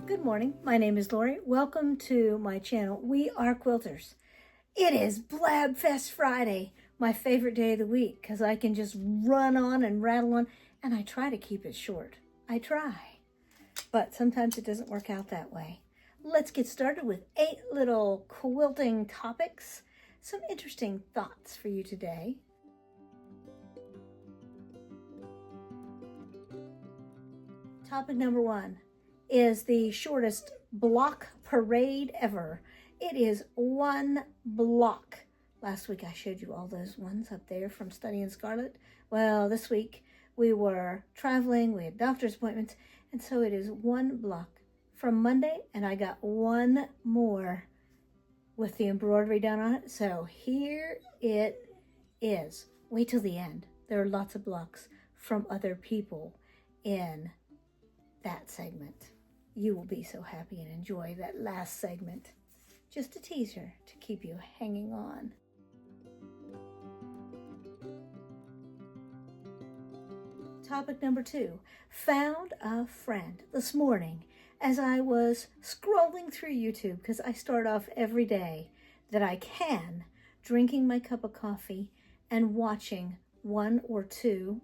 Good morning. My name is Lori. Welcome to my channel. We are quilters. It is Blabfest Friday, my favorite day of the week, because I can just run on and rattle on, and I try to keep it short. I try, but sometimes it doesn't work out that way. Let's get started with 8 little quilting topics, some interesting thoughts for you today. Topic number 1 is the shortest block parade ever. It is 1 block. Last week I showed you all those ones up there from Studying Scarlet. Well, this week we were traveling, we had doctor's appointments, and so it is 1 block from Monday, and I got 1 more with the embroidery done on it. So here it is. Wait till the end. There are lots of blocks from other people in that segment. You will be so happy and enjoy that last segment. Just a teaser to keep you hanging on. Topic number 2, found a friend this morning as I was scrolling through YouTube, because I start off every day that I can drinking my cup of coffee and watching 1 or 2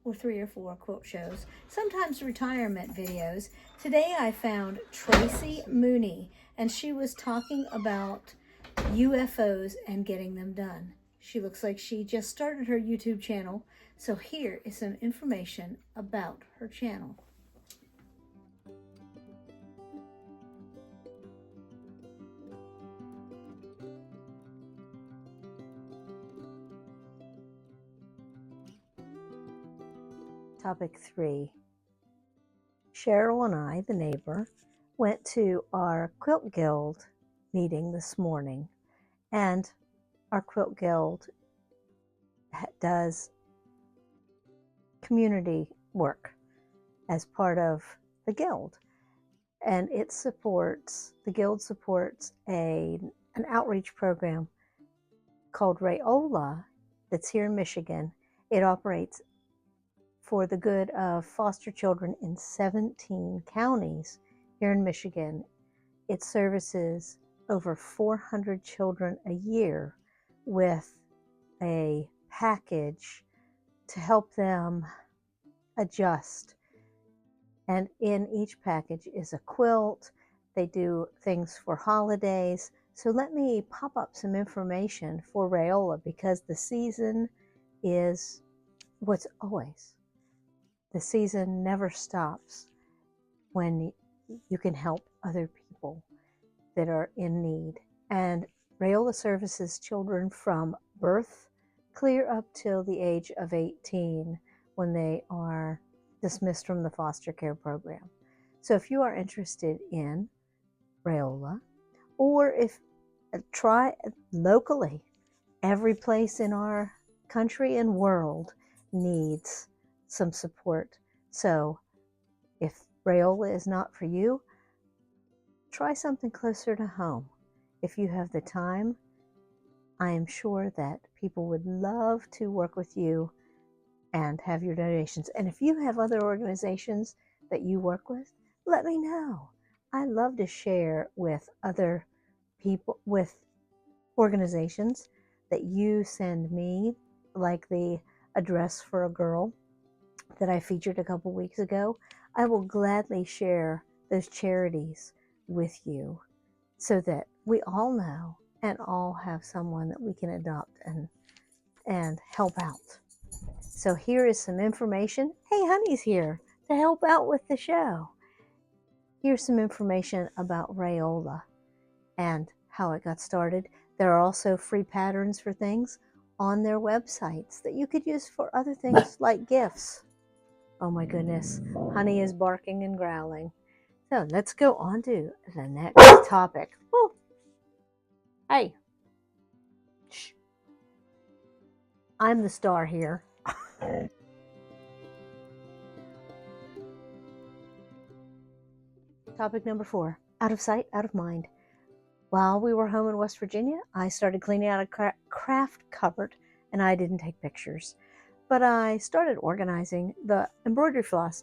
or 3 or 4 quilt shows, sometimes retirement videos. Today I found Tracy Mooney, and she was talking about UFOs and getting them done. She looks like she just started her YouTube channel, so here is some information about her channel. Topic 3. Cheryl and I, the neighbor, went to our Quilt Guild meeting this morning, and our Quilt Guild does community work as part of the guild, and the guild supports an outreach program called Rayola that's here in Michigan. It operates for the good of foster children in 17 counties here in Michigan. It services over 400 children a year with a package to help them adjust. And in each package is a quilt. They do things for holidays. So let me pop up some information for Rayola, because the season is what's always. The season never stops when you can help other people that are in need. And Rayola services children from birth clear up till the age of 18 when they are dismissed from the foster care program. So if you are interested in Rayola, or if try locally, every place in our country and world needs some support. So if Rayola is not for you, try something closer to home. If you have the time, I am sure that people would love to work with you and have your donations. And if you have other organizations that you work with, let me know. I love to share with other people, with organizations that you send me, like the Address for a Girl that I featured a couple weeks ago. I will gladly share those charities with you so that we all know and all have someone that we can adopt and help out. So here is some information. Hey, Honey's here to help out with the show. Here's some information about Rayola and how it got started. There are also free patterns for things on their websites that you could use for other things like gifts. Oh my goodness, Honey is barking and growling. So let's go on to the next topic. Oh, hey. Shh. I'm the star here. Topic number 4, out of sight, out of mind. While we were home in West Virginia, I started cleaning out a craft cupboard, and I didn't take pictures. But I started organizing the embroidery floss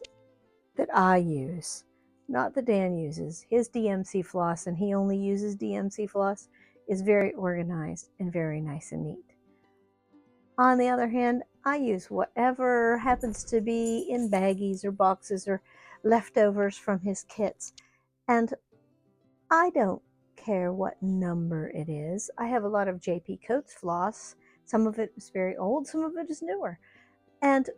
that I use not that Dan uses. His DMC floss, and he only uses DMC floss, is very organized and very nice and neat. On the other hand, I use whatever happens to be in baggies or boxes or leftovers from his kits. And I don't care what number it is. I have a lot of JP Coates floss. Some of it is very old, some of it is newer. And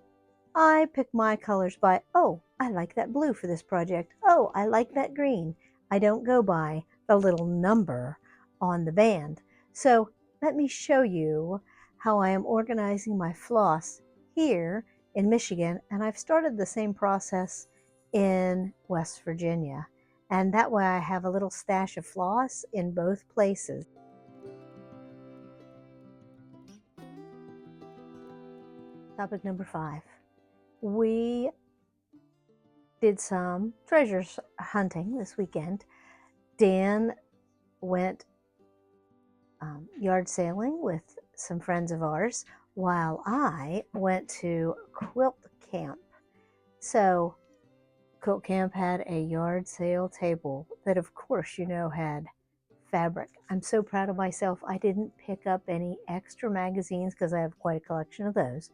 I pick my colors by, oh, I like that blue for this project. Oh, I like that green. I don't go by the little number on the band. So let me show you how I am organizing my floss here in Michigan. And I've started the same process in West Virginia. And that way I have a little stash of floss in both places. Topic number 5. We did some treasures hunting this weekend. Dan went yard sailing with some friends of ours, while I went to quilt camp. So quilt camp had a yard sale table that, of course, you know, had fabric. I'm so proud of myself. I didn't pick up any extra magazines because I have quite a collection of those.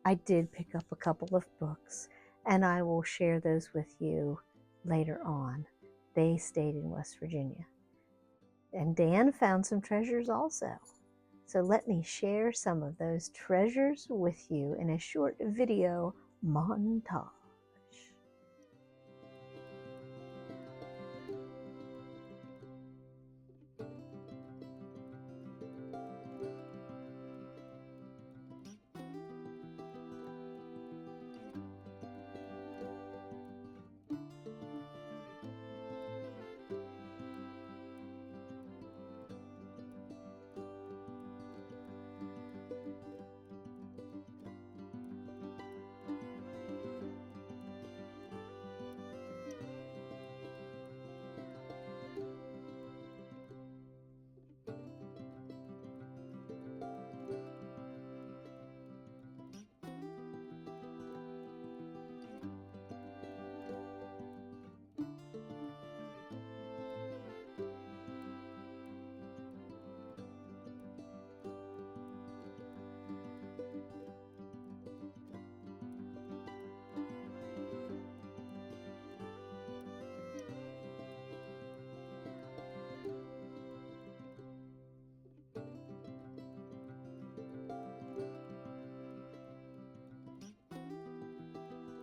I did pick up a couple of books, and I will share those with you later on. They stayed in West Virginia. And Dan found some treasures also. So let me share some of those treasures with you in a short video montage.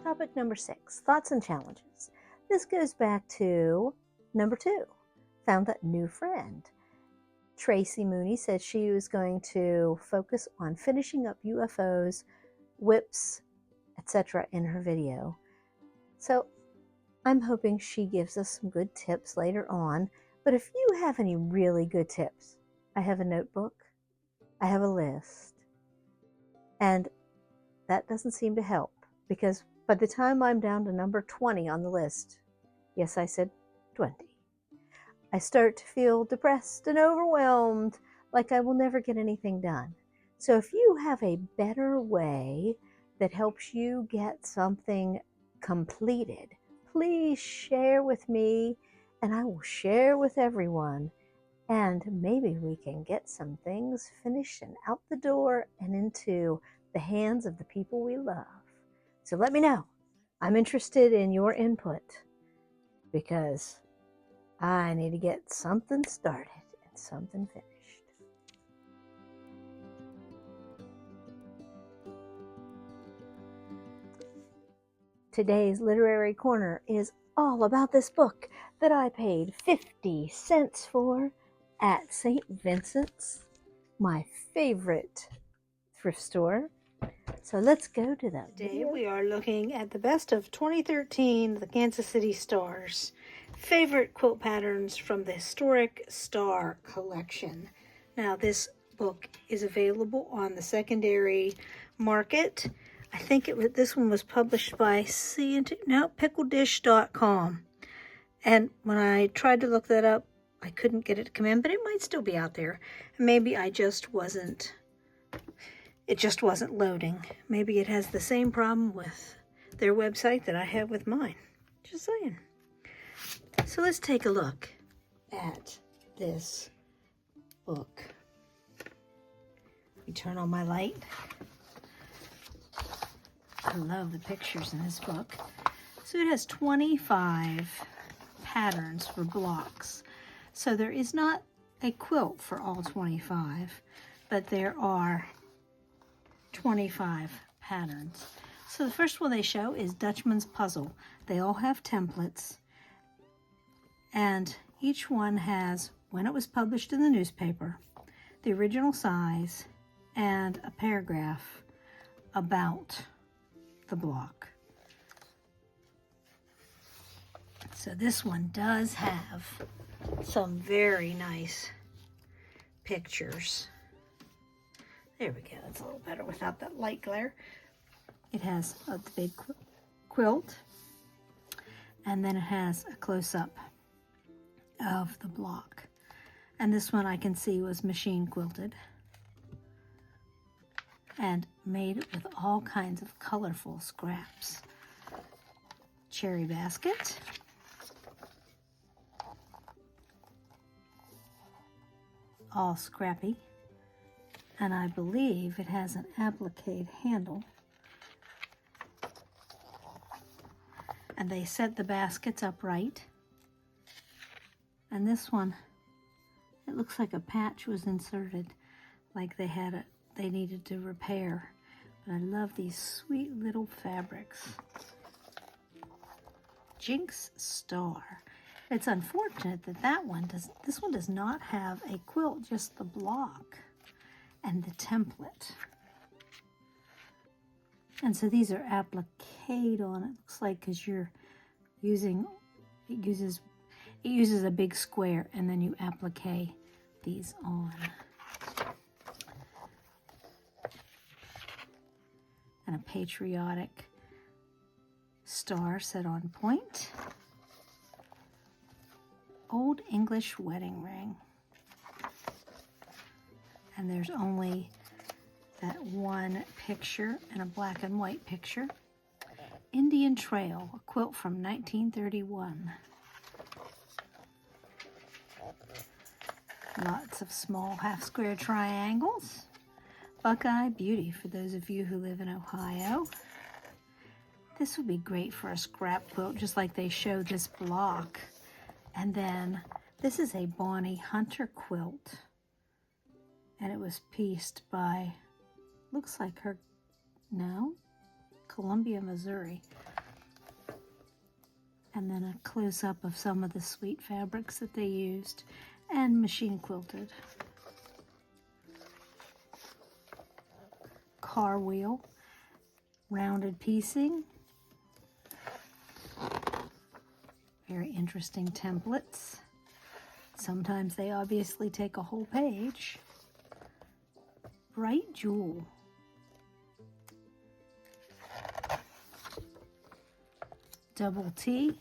Topic number 6, thoughts and challenges. This goes back to number 2, found that new friend. Tracy Mooney said she was going to focus on finishing up UFOs, whips, etc. in her video. So I'm hoping she gives us some good tips later on. But if you have any really good tips, I have a notebook, I have a list, and that doesn't seem to help, because by the time I'm down to number 20 on the list, yes, I said 20, I start to feel depressed and overwhelmed, like I will never get anything done. So if you have a better way that helps you get something completed, please share with me, and I will share with everyone. And maybe we can get some things finished and out the door and into the hands of the people we love. So let me know. I'm interested in your input because I need to get something started and something finished. Today's Literary Corner is all about this book that I paid 50 cents for at St. Vincent's, my favorite thrift store. So let's go to that. Today we are looking at the best of 2013, the Kansas City Stars. Favorite quilt patterns from the Historic Star Collection. Now this book is available on the secondary market. I think this one was published by pickleddish.com. And when I tried to look that up, I couldn't get it to come in, but it might still be out there. Maybe it just wasn't loading. Maybe it has the same problem with their website that I have with mine. Just saying. So let's take a look at this book. Let me turn on my light. I love the pictures in this book. So it has 25 patterns for blocks. So there is not a quilt for all 25, but there are 25 patterns. So the first one they show is Dutchman's Puzzle. They all have templates, and each one has when it was published in the newspaper, the original size, and a paragraph about the block. So this one does have some very nice pictures. There we go, that's a little better without that light glare. It has a big quilt, and then it has a close-up of the block. And this one I can see was machine quilted and made with all kinds of colorful scraps. Cherry basket. All scrappy. And I believe it has an applique handle. And they set the baskets upright. And this one, it looks like a patch was inserted, like they needed to repair. But I love these sweet little fabrics. Jinx Star. It's unfortunate that this one does not have a quilt, just the block and the template. And so these are appliqued on, it looks like, because you're using, it uses a big square, and then you applique these on. And a patriotic star set on point. Old English wedding ring. And there's only that one picture and a black and white picture. Indian Trail, a quilt from 1931. Lots of small half-square triangles. Buckeye Beauty for those of you who live in Ohio. This would be great for a scrap quilt, just like they show this block. And then this is a Bonnie Hunter quilt. And it was pieced by, looks like her, no, Columbia, Missouri. And then a close-up of some of the sweet fabrics that they used, and machine quilted. Car wheel, rounded piecing. Very interesting templates. Sometimes they obviously take a whole page. Bright Jewel. Double T.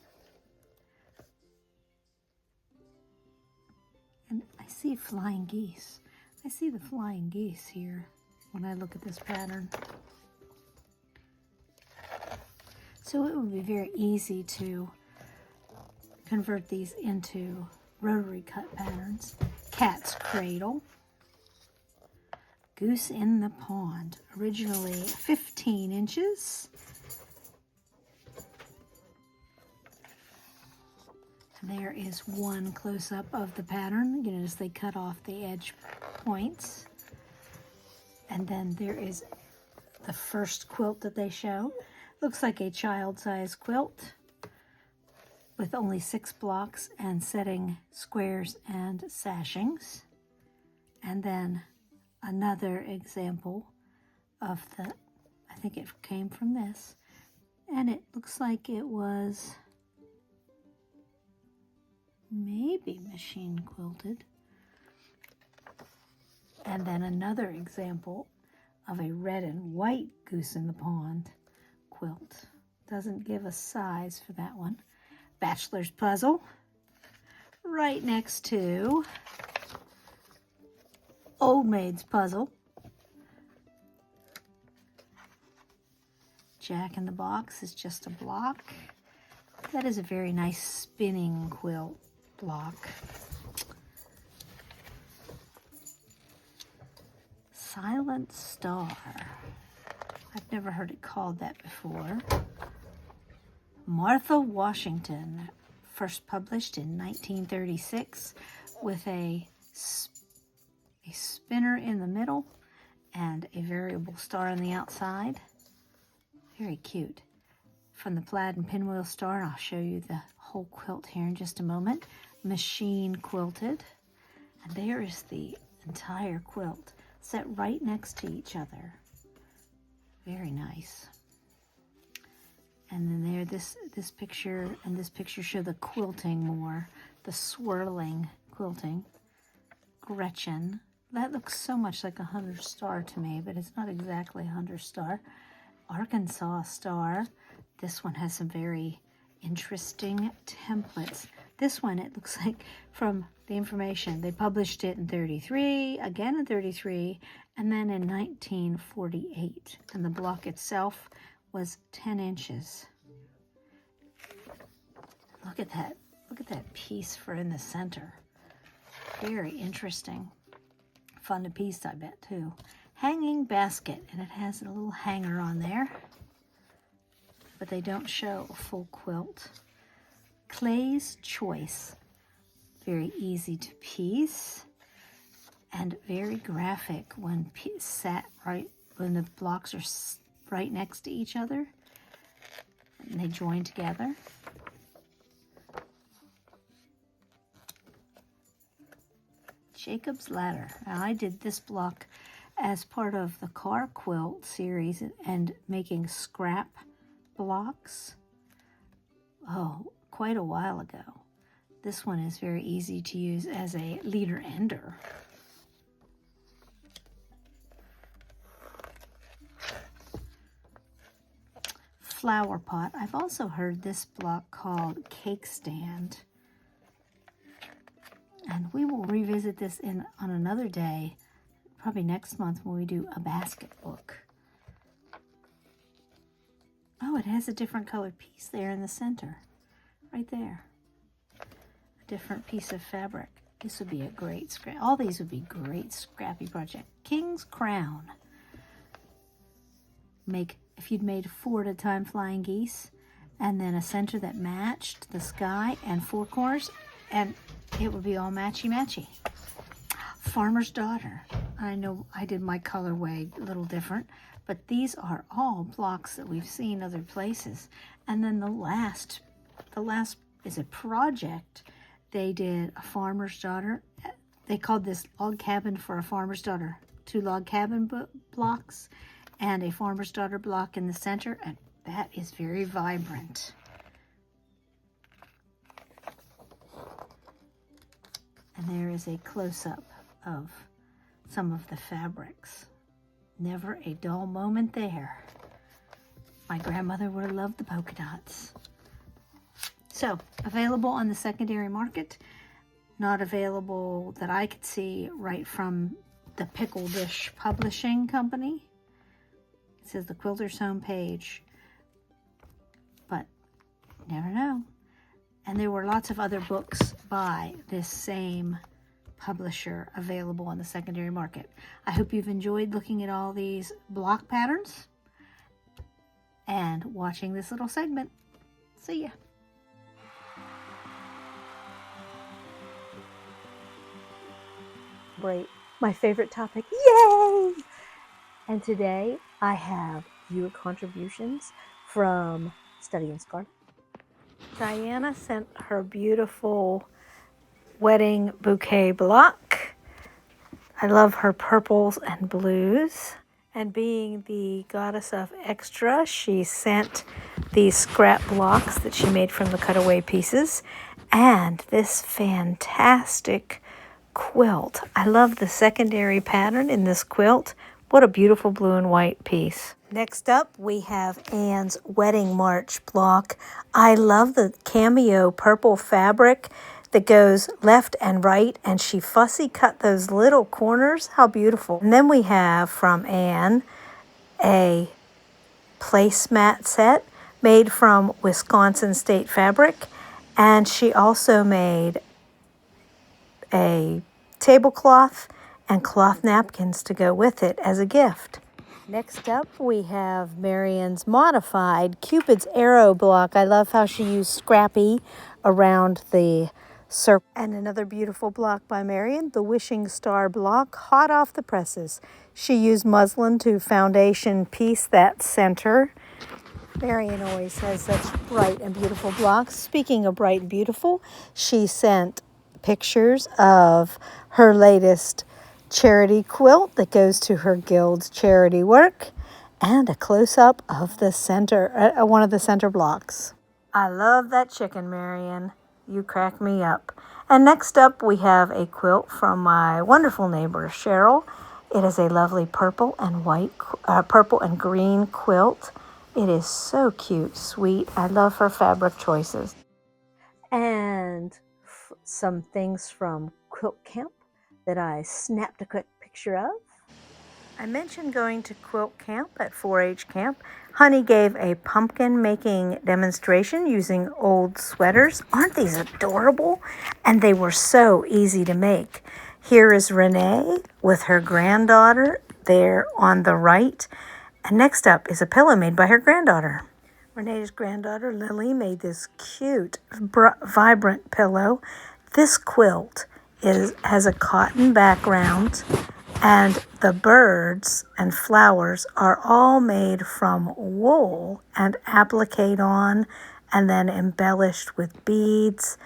And I see flying geese. I see the flying geese here when I look at this pattern. So it would be very easy to convert these into rotary cut patterns. Cat's Cradle. Goose in the Pond, originally 15 inches. And there is one close-up of the pattern. You notice they cut off the edge points. And then there is the first quilt that they show. Looks like a child-sized quilt with only 6 blocks and setting squares and sashings. And then another example of the, I think it came from this, and it looks like it was maybe machine quilted. And then another example of a red and white Goose in the Pond quilt. Doesn't give a size for that one. Bachelor's Puzzle, right next to Old Maid's Puzzle. Jack in the Box is just a block. That is a very nice spinning quilt block. Silent Star. I've never heard it called that before. Martha Washington, first published in 1936 with a spinner in the middle and a variable star on the outside. Very cute. From the plaid and pinwheel star, and I'll show you the whole quilt here in just a moment. Machine quilted. And there is the entire quilt set right next to each other. Very nice. And then there, this picture and this picture show the quilting more, the swirling quilting. Gretchen. That looks so much like a 100 star to me, but it's not exactly a 100 star. Arkansas star. This one has some very interesting templates. This one, it looks like from the information, they published it in 33, again in 33, and then in 1948. And the block itself was 10 inches. Look at that. Look at that piece for in the center. Very interesting. Fun to piece, I bet, too. Hanging basket, and it has a little hanger on there, but they don't show a full quilt. Clay's Choice. Very easy to piece and very graphic when sat right when the blocks are right next to each other and they join together. Jacob's Ladder. Now, I did this block as part of the car quilt series and making scrap blocks. Oh, quite a while ago. This one is very easy to use as a leader ender. Flower pot. I've also heard this block called Cake Stand. And we will revisit this on another day, probably next month when we do a basket book. Oh, it has a different colored piece there in the center, right there. A different piece of fabric. This would be a great scrap. All these would be great scrappy project. King's Crown. If you'd made 4 at a time flying geese, and then a center that matched the sky and 4 corners, and it would be all matchy-matchy. Farmer's Daughter. I know I did my colorway a little different, but these are all blocks that we've seen other places. And then the last is a project. They did a Farmer's Daughter. They called this Log Cabin for a Farmer's Daughter. 2 log cabin blocks and a Farmer's Daughter block in the center, and that is very vibrant. And there is a close-up of some of the fabrics. Never a dull moment there. My grandmother would have loved the polka dots. So, available on the secondary market. Not available that I could see right from the Pickle Dish Publishing Company. It says the Quilters homepage. But, never know. And there were lots of other books by this same publisher available on the secondary market. I hope you've enjoyed looking at all these block patterns and watching this little segment. See ya. Great. My favorite topic. Yay! And today I have viewer contributions from Study and Scarlet. Diana sent her beautiful wedding bouquet block. I love her purples and blues. And being the goddess of extra, she sent these scrap blocks that she made from the cutaway pieces and this fantastic quilt. I love the secondary pattern in this quilt. What a beautiful blue and white piece. Next up, we have Anne's Wedding March block. I love the cameo purple fabric that goes left and right, and she fussy cut those little corners. How beautiful. And then we have from Anne a placemat set made from Wisconsin state fabric. And she also made a tablecloth and cloth napkins to go with it as a gift. Next up, we have Marion's modified Cupid's arrow block. I love how she used Scrappy around the circle. And another beautiful block by Marion, the Wishing Star block, hot off the presses. She used muslin to foundation piece that center. Marion always has such bright and beautiful blocks. Speaking of bright and beautiful, she sent pictures of her latest charity quilt that goes to her guild's charity work, and a close-up of the center, one of the center blocks. I love that chicken, Marion. You crack me up. And next up, we have a quilt from my wonderful neighbor, Cheryl. It is a lovely purple and green quilt. It is so cute, sweet. I love her fabric choices. And some things from Quilt Camp that I snapped a quick picture of. I mentioned going to Quilt Camp at 4-H camp. Honey gave a pumpkin making demonstration using old sweaters. Aren't these adorable? And they were so easy to make. Here is Renee with her granddaughter there on the right. And next up is a pillow made by her granddaughter. Renee's granddaughter, Lily, made this cute, vibrant pillow. This quilt has a cotton background, and the birds and flowers are all made from wool and appliqued on and then embellished with beads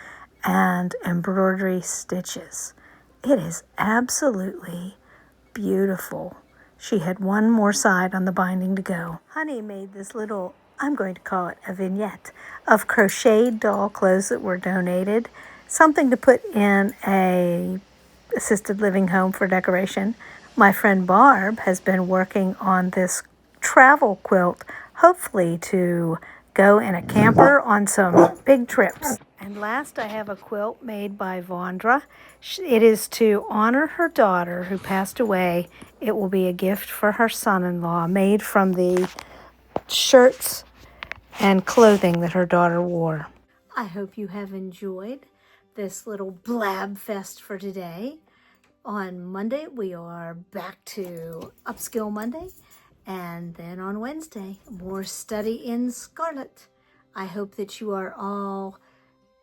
and embroidery stitches. It is absolutely beautiful. She had one more side on the binding to go. Honey made this little, I'm going to call it a vignette, of crocheted doll clothes that were donated, something to put in a assisted living home for decoration. My friend Barb has been working on this travel quilt, hopefully to go in a camper on some big trips. And last, I have a quilt made by Vondra. It is to honor her daughter who passed away. It will be a gift for her son-in-law, made from the shirts and clothing that her daughter wore. I hope you have enjoyed this little Blabfest for today. On Monday, we are back to Upskill Monday. And then on Wednesday, more study in Scarlet. I hope that you are all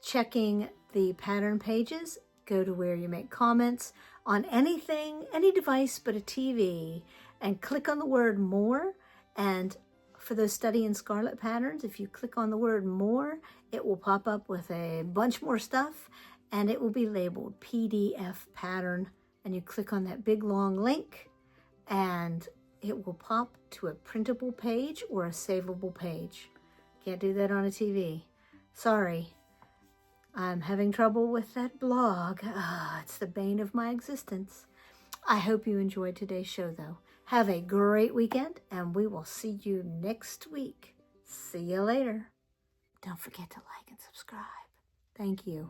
checking the pattern pages. Go to where you make comments on anything, any device but a TV, and click on the word more. And for those study in Scarlet patterns, if you click on the word more, it will pop up with a bunch more stuff, and it will be labeled PDF pattern. And you click on that big long link, and it will pop to a printable page or a savable page. Can't do that on a TV. Sorry. I'm having trouble with that blog. It's the bane of my existence. I hope you enjoyed today's show, though. Have a great weekend, and we will see you next week. See you later. Don't forget to like and subscribe. Thank you.